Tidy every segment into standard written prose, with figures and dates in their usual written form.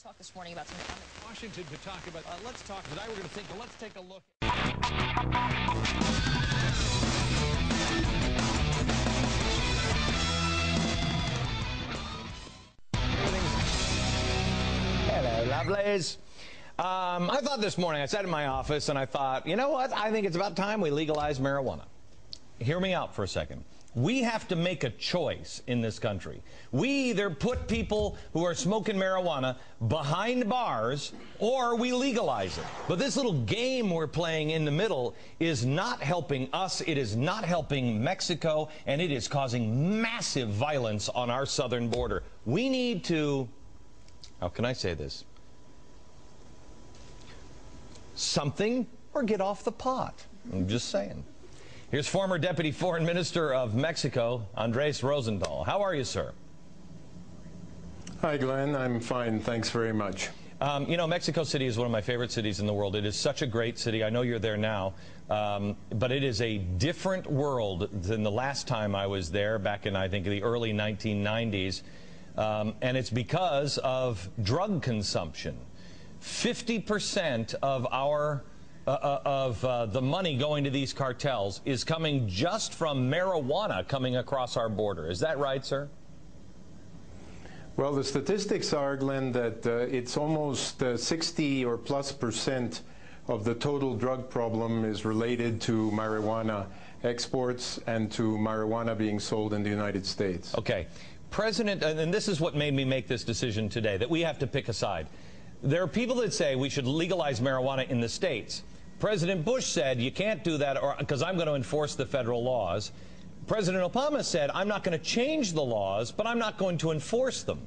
talk this morning about something. Washington to talk about. Let's talk. Tonight we're going to think. Let's take a look. Hello, lovelies. I thought this morning, I sat in my office and I thought, you know what? I think it's about time we legalize marijuana. Hear me out for a second. We have to make a choice in this country. We either put people who are smoking marijuana behind bars or we legalize it. But this little game we're playing in the middle is not helping us, it is not helping Mexico, and it is causing massive violence on our southern border. We need to, how can I say this? Something or get off the pot. I'm just saying. Here's former Deputy Foreign Minister of Mexico, Andres Rosenthal. How are you, sir? Hi, Glenn. I'm fine. Thanks very much. You know, Mexico City is one of my favorite cities in the world. It is such a great city. I know you're there now, but it is a different world than the last time I was there back in, I think, the early 1990s. And it's because of drug consumption. 50% of our the money going to these cartels is coming just from marijuana coming across our border. Is that right, sir? Well, the statistics are, Glenn, that it's almost 60 or plus % of the total drug problem is related to marijuana exports and to marijuana being sold in the United States. Okay. President, and this is what made me make this decision today, that we have to pick a side. There are people that say we should legalize marijuana in the states. President Bush said you can't do that because I'm going to enforce the federal laws. President Obama said I'm not going to change the laws, but I'm not going to enforce them.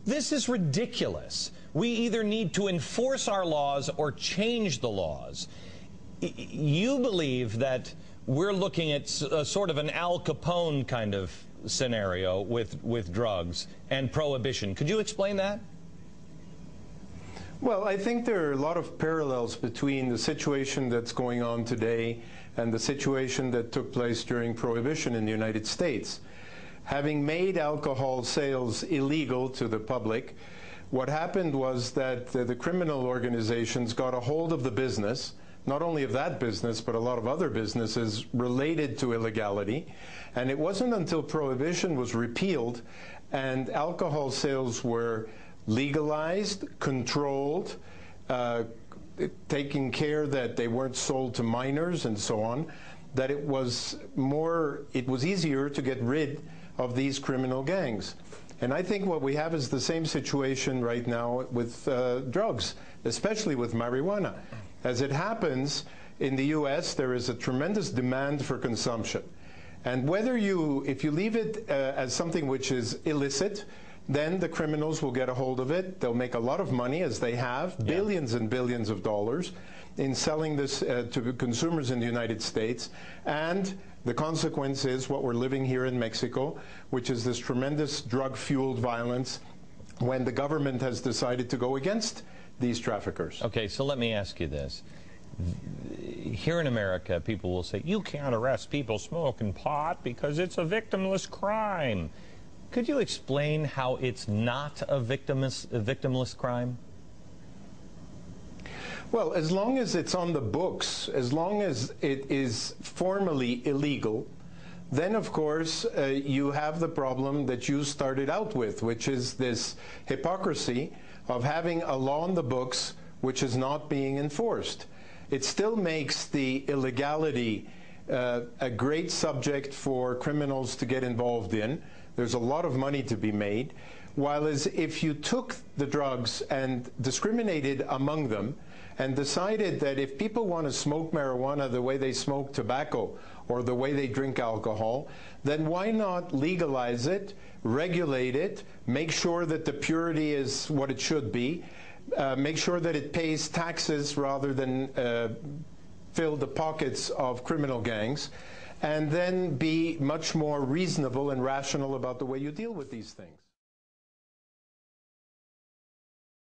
This is ridiculous. We either need to enforce our laws or change the laws. You believe that we're looking at sort of an Al Capone kind of scenario with drugs and prohibition. Could you explain that? Well, I think there are a lot of parallels between the situation that's going on today and the situation that took place during Prohibition in the United States. Having made alcohol sales illegal to the public, what happened was that the criminal organizations got a hold of the business, not only of that business, but a lot of other businesses related to illegality. And it wasn't until Prohibition was repealed and alcohol sales were legalized, controlled, taking care that they weren't sold to minors and so on, that it was easier to get rid of these criminal gangs. And I think what we have is the same situation right now with drugs, especially with marijuana. As it happens, in the U.S., there is a tremendous demand for consumption. And if you leave it as something which is illicit, then the criminals will get a hold of it. They'll make a lot of money, as they have, billions and billions of dollars in selling this to consumers in the United States. And the consequence is what we're living here in Mexico, which is this tremendous drug-fueled violence when the government has decided to go against these traffickers. Okay, so let me ask you this. Here in America, people will say, you can't arrest people smoking pot because it's a victimless crime. Could you explain how it's not a victimless crime? Well, as long as it's on the books, as long as it is formally illegal, then, of course, you have the problem that you started out with, which is this hypocrisy of having a law on the books which is not being enforced. It still makes the illegality a great subject for criminals to get involved in. There's a lot of money to be made. While if you took the drugs and discriminated among them and decided that if people want to smoke marijuana the way they smoke tobacco or the way they drink alcohol, then why not legalize it, regulate it, make sure that the purity is what it should be, make sure that it pays taxes rather than fill the pockets of criminal gangs, and then be much more reasonable and rational about the way you deal with these things.